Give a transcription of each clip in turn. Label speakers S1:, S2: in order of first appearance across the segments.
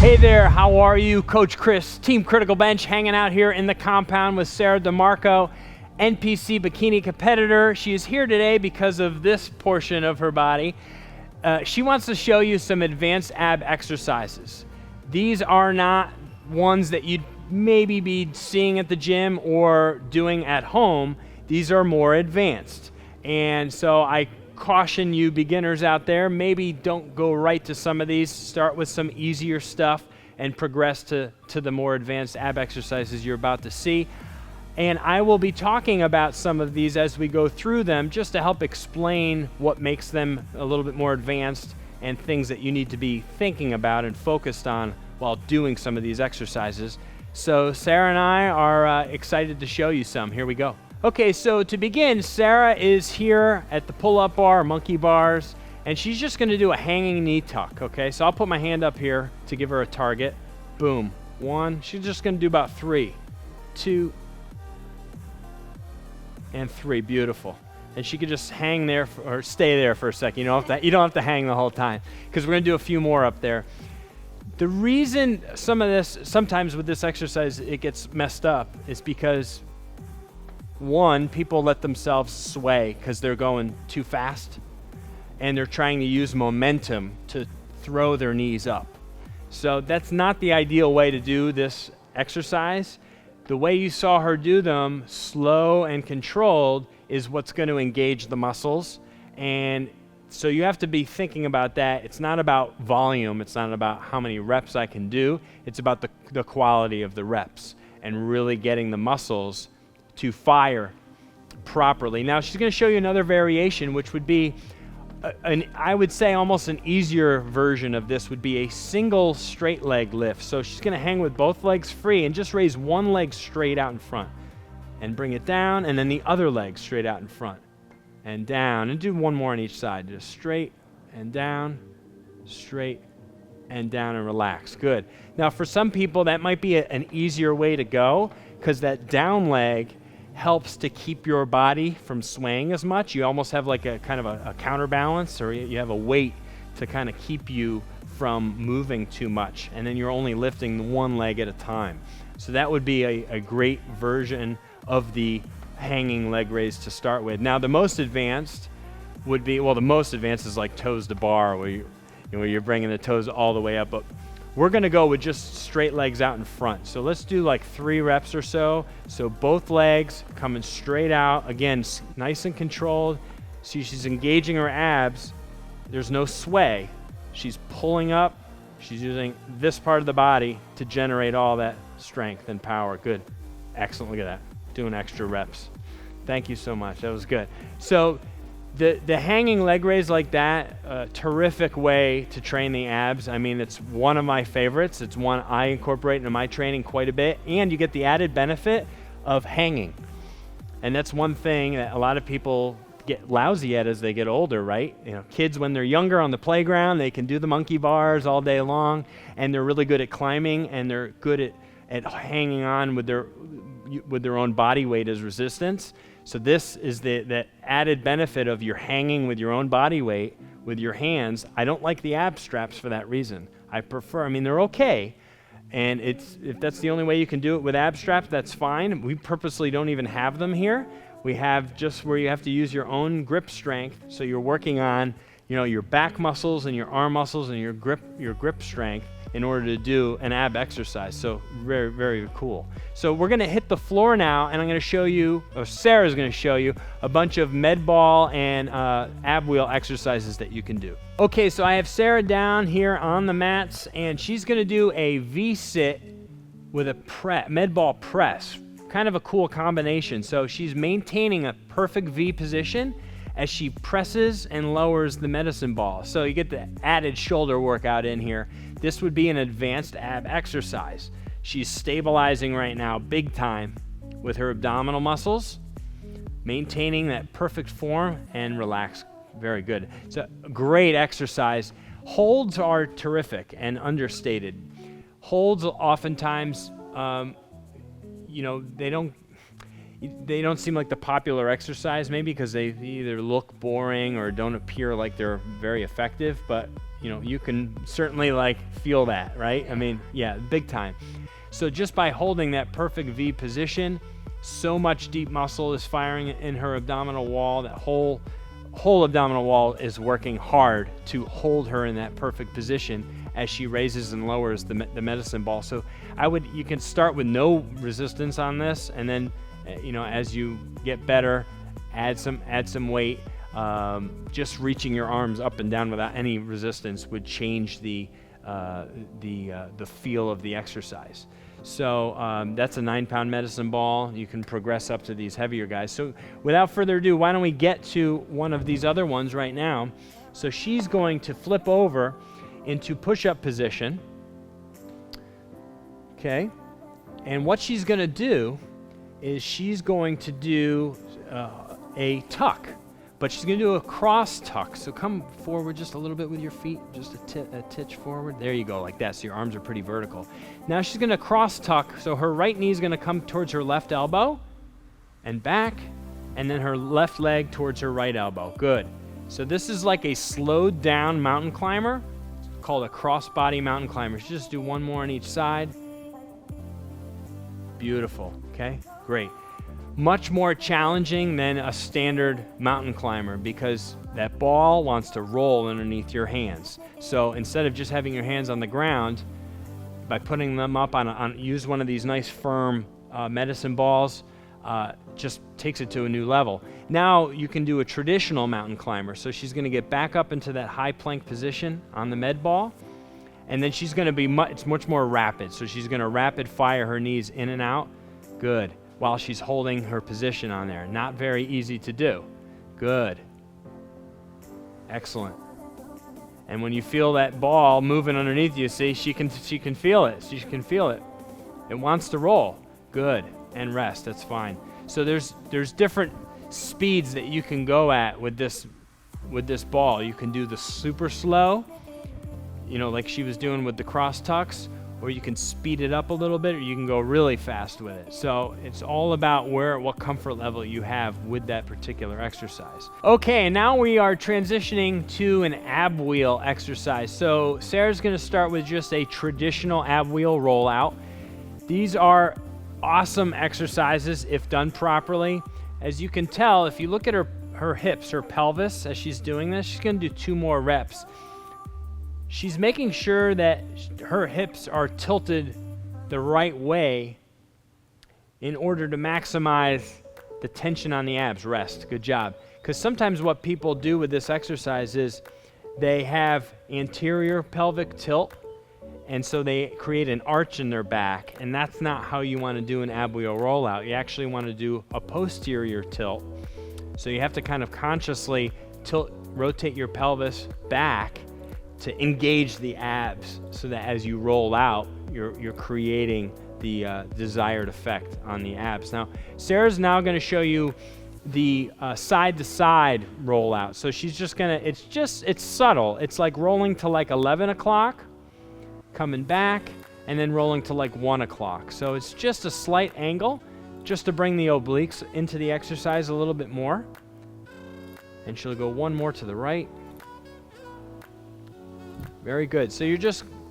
S1: Hey there, how are you? Coach Chris, Team Criticalbench, hanging out here in the compound with Sarah DeMarco, NPC bikini competitor. She is here today because of this portion of her body. She wants to show you some advanced ab exercises. These are not ones that you'd maybe be seeing at the gym or doing at home. These are more advanced. And so I caution you beginners out there, maybe don't go right to some of these. Start with some easier stuff and progress to the more advanced ab exercises you're about to see. And I will be talking about some of these as we go through them, just to help explain what makes them a little bit more advanced and things that you need to be thinking about and focused on while doing some of these exercises. So Sarah and I are excited to show you some. Here we go. Okay, so to begin, Sarah is here at the pull-up bar, monkey bars, and she's just gonna do a hanging knee tuck, okay? So I'll put my hand up here to give her a target. Boom, 1. She's just gonna do about 3, 2, and 3, beautiful. And she could just hang there, or stay there for a second. You don't have to hang the whole time, because we're gonna do a few more up there. The reason sometimes with this exercise, it gets messed up is because one, people let themselves sway because they're going too fast and they're trying to use momentum to throw their knees up. So that's not the ideal way to do this exercise. The way you saw her do them, slow and controlled, is what's going to engage the muscles. And so you have to be thinking about that. It's not about volume. It's not about how many reps I can do. It's about the quality of the reps and really getting the muscles to fire properly. Now she's going to show you another variation, which would be, I would say almost an easier version of this would be a single straight leg lift. So she's going to hang with both legs free and just raise one leg straight out in front and bring it down, and then the other leg straight out in front and down, and do one more on each side. Just straight and down, straight and down, and relax. Good. Now for some people that might be an easier way to go, because that down leg helps to keep your body from swaying as much. You almost have like a kind of a counterbalance, or you have a weight to kind of keep you from moving too much, and then you're only lifting one leg at a time. So that would be a great version of the hanging leg raise to start with. Now the most advanced would be, well, the most advanced is like toes to bar, where you're bringing the toes all the way up, but we're going to go with just straight legs out in front. So let's do like 3 reps or so. So both legs coming straight out. Again, nice and controlled. See, she's engaging her abs. There's no sway. She's pulling up. She's using this part of the body to generate all that strength and power. Good. Excellent. Look at that. Doing extra reps. Thank you so much. That was good. So the hanging leg raise like that, a terrific way to train the abs. I mean, it's one of my favorites. It's one I incorporate into my training quite a bit, and you get the added benefit of hanging. And that's one thing that a lot of people get lousy at as they get older, right? You know, kids when they're younger on the playground, they can do the monkey bars all day long, and they're really good at climbing, and they're good at hanging on with their own body weight as resistance. So this is the added benefit of you're hanging with your own body weight with your hands. I don't like the ab straps for that reason. I mean, they're okay. And if that's the only way you can do it with ab straps, that's fine. We purposely don't even have them here. We have just where you have to use your own grip strength. So you're working on, your back muscles and your arm muscles and your grip strength in order to do an ab exercise. So very, very cool. So we're gonna hit the floor now, and I'm gonna show you, or Sarah's gonna show you, a bunch of med ball and ab wheel exercises that you can do. Okay, so I have Sarah down here on the mats, and she's gonna do a V-sit with a med ball press. Kind of a cool combination. So she's maintaining a perfect V position as she presses and lowers the medicine ball. So you get the added shoulder workout in here. This would be an advanced ab exercise. She's stabilizing right now big time with her abdominal muscles, maintaining that perfect form and relax. Very good. It's a great exercise. Holds are terrific and understated. Holds oftentimes, they don't seem like the popular exercise, maybe because they either look boring or don't appear like they're very effective, but you can certainly like feel that, right? I mean, yeah, big time. So just by holding that perfect V position, so much deep muscle is firing in her abdominal wall. That whole abdominal wall is working hard to hold her in that perfect position as she raises and lowers the medicine ball. So you can start with no resistance on this, and then as you get better, add some weight. Just reaching your arms up and down without any resistance would change the feel of the exercise. So that's a 9-pound medicine ball. You can progress up to these heavier guys. So without further ado, why don't we get to one of these other ones right now? So she's going to flip over into push-up position. Okay. And what she's going to do is she's going to do a tuck. But she's going to do a cross tuck. So come forward just a little bit with your feet, just a titch forward. There you go, like that. So your arms are pretty vertical. Now she's going to cross tuck. So her right knee is going to come towards her left elbow and back, and then her left leg towards her right elbow. Good. So this is like a slowed down mountain climber called a cross-body mountain climber. So just do one more on each side. Beautiful. Okay, great. Much more challenging than a standard mountain climber because that ball wants to roll underneath your hands. So instead of just having your hands on the ground, by putting them up use one of these nice firm medicine balls, just takes it to a new level. Now you can do a traditional mountain climber. So she's going to get back up into that high plank position on the med ball, and then she's going to be it's much more rapid. So she's going to rapid fire her knees in and out. Good. While she's holding her position on there. Not very easy to do. Good. Excellent. And when you feel that ball moving underneath you, see, she can feel it. She can feel it. It wants to roll. Good. And rest. That's fine. So there's different speeds that you can go at with this ball. You can do the super slow, like she was doing with the cross tucks, or you can speed it up a little bit, or you can go really fast with it. So it's all about what comfort level you have with that particular exercise. Okay, and now we are transitioning to an ab wheel exercise. So Sarah's gonna start with just a traditional ab wheel rollout. These are awesome exercises if done properly. As you can tell, if you look at her hips, her pelvis, as she's doing this, she's gonna do 2 more reps. She's making sure that her hips are tilted the right way in order to maximize the tension on the abs. Rest. Good job. Because sometimes what people do with this exercise is they have anterior pelvic tilt, and so they create an arch in their back, and that's not how you want to do an ab wheel rollout. You actually want to do a posterior tilt. So you have to kind of consciously rotate your pelvis back to engage the abs, so that as you roll out, you're creating the desired effect on the abs. Now, Sarah's now going to show you the side-to-side rollout. So she's just going to, it's subtle. It's like rolling to like 11 o'clock, coming back, and then rolling to like 1 o'clock. So it's just a slight angle, just to bring the obliques into the exercise a little bit more. And she'll go one more to the right. Very good. So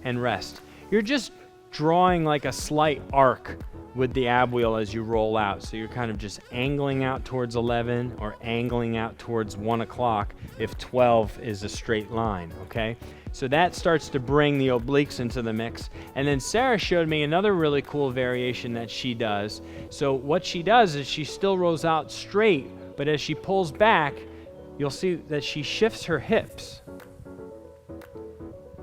S1: and rest. You're just drawing like a slight arc with the ab wheel as you roll out. So you're kind of just angling out towards 11 or angling out towards 1 o'clock if 12 is a straight line, okay? So that starts to bring the obliques into the mix. And then Sarah showed me another really cool variation that she does. So what she does is she still rolls out straight, but as she pulls back, you'll see that she shifts her hips.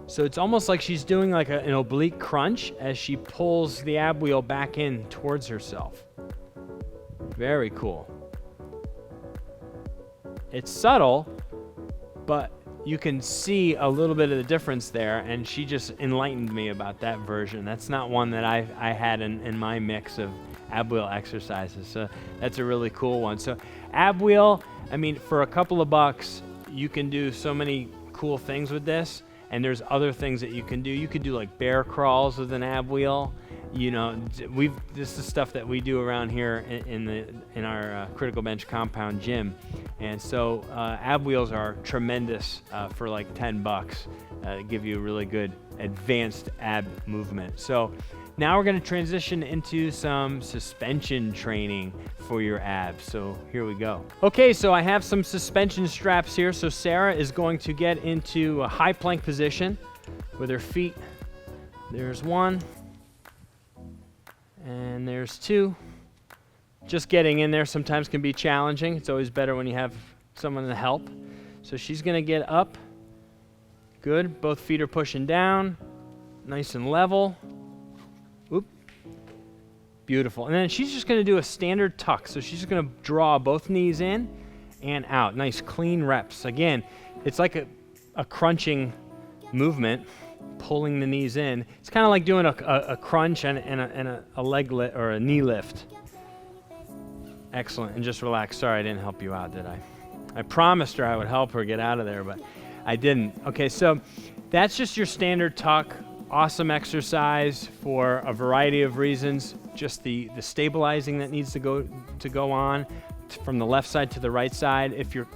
S1: So it's almost like she's doing like an oblique crunch as she pulls the ab wheel back in towards herself. Very cool. It's subtle, but you can see a little bit of the difference there, and she just enlightened me about that version. That's not one that I had in my mix of ab wheel exercises, so that's a really cool one. So ab wheel, I mean, for a couple of bucks, you can do so many cool things with this. And there's other things that you can do. You could do like bear crawls with an ab wheel. you know, this is stuff that we do around here in our Criticalbench compound gym, and so ab wheels are tremendous for like $10. Give you a really good advanced ab movement. So now we're going to transition into some suspension training for your abs. So here we go. Okay, so I have some suspension straps here. So Sarah is going to get into a high plank position with her feet. There's one, and there's two. Just getting in there sometimes can be challenging. It's always better when you have someone to help. So she's going to get up. Good. Both feet are pushing down. Nice and level. Oop. Beautiful. And then she's just going to do a standard tuck. So she's going to draw both knees in and out. Nice clean reps. Again, it's like a crunching movement, pulling the knees in. It's kind of like doing a crunch and a leg lift or a knee lift. Excellent. And just relax. Sorry, I didn't help you out, did I? I promised her I would help her get out of there, but I didn't. Okay, so that's just your standard tuck. Awesome exercise for a variety of reasons. Just the stabilizing that needs to go on from the left side to the right side. If you're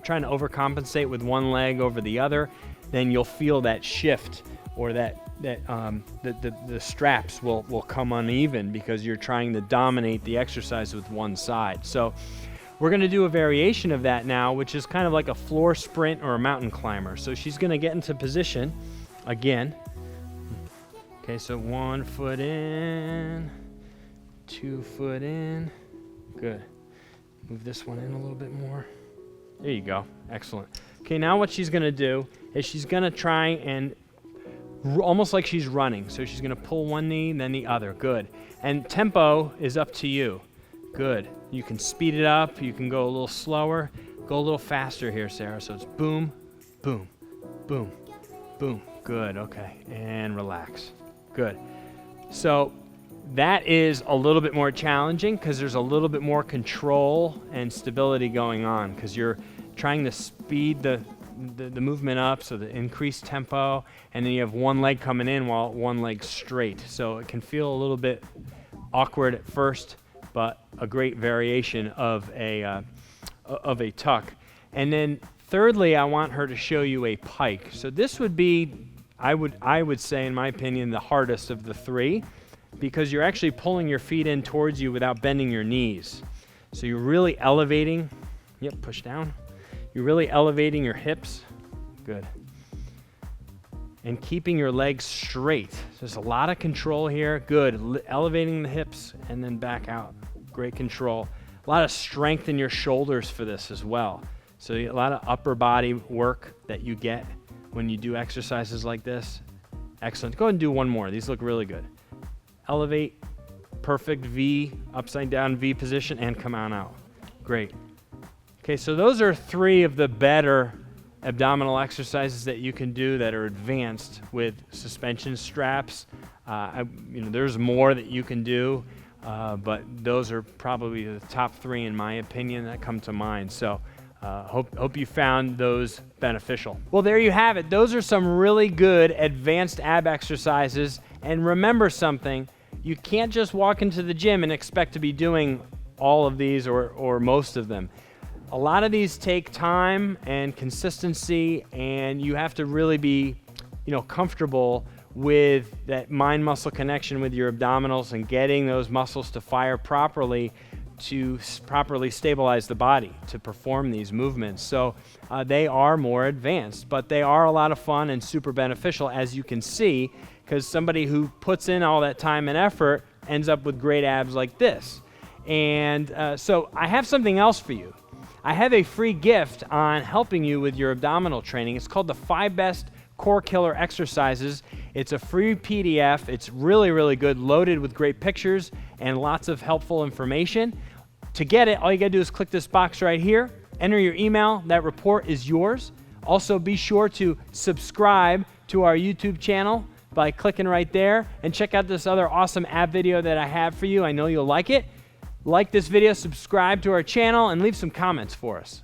S1: trying to overcompensate with one leg over the other, then you'll feel that shift, or the straps will come uneven because you're trying to dominate the exercise with one side. So we're going to do a variation of that now, which is kind of like a floor sprint or a mountain climber. So she's going to get into position again. Okay, so 1 foot in, 2 foot in. Good. Move this one in a little bit more. There you go. Excellent. Okay, now what she's going to do is she's going to try and almost like she's running. So she's going to pull one knee, then the other. Good. And tempo is up to you. Good. You can speed it up. You can go a little slower. Go a little faster here, Sarah. So it's boom, boom, boom, boom. Good. Okay. And relax. Good. So that is a little bit more challenging because there's a little bit more control and stability going on because you're trying to speed the movement up, so the increased tempo, and then you have one leg coming in while one leg's straight. So it can feel a little bit awkward at first, but a great variation of a tuck. And then thirdly, I want her to show you a pike. So this would be, I would say, in my opinion, the hardest of the three, because you're actually pulling your feet in towards you without bending your knees. So you're really elevating. Yep, push down. You're really elevating your hips. Good. And keeping your legs straight. There's a lot of control here. Good. Elevating the hips and then back out. Great control. A lot of strength in your shoulders for this as well. So a lot of upper body work that you get when you do exercises like this. Excellent. Go ahead and do one more. These look really good. Elevate. Perfect V, upside down V position, and come on out. Great. Okay, so those are three of the better abdominal exercises that you can do that are advanced with suspension straps. There's more that you can do, but those are probably the top three, in my opinion, that come to mind. So hope you found those beneficial. Well, there you have it. Those are some really good advanced ab exercises. And remember something, you can't just walk into the gym and expect to be doing all of these or most of them. A lot of these take time and consistency, and you have to really be, comfortable with that mind-muscle connection with your abdominals and getting those muscles to fire properly to properly stabilize the body to perform these movements. So they are more advanced, but they are a lot of fun and super beneficial, as you can see, because somebody who puts in all that time and effort ends up with great abs like this. And so I have something else for you. I have a free gift on helping you with your abdominal training. It's called the 5 Best Core Killer Exercises. It's a free PDF. It's really, really good, loaded with great pictures and lots of helpful information. To get it, all you gotta do is click this box right here, enter your email, that report is yours. Also, be sure to subscribe to our YouTube channel by clicking right there, and check out this other awesome ab video that I have for you. I know you'll like it. Like this video, subscribe to our channel, and leave some comments for us.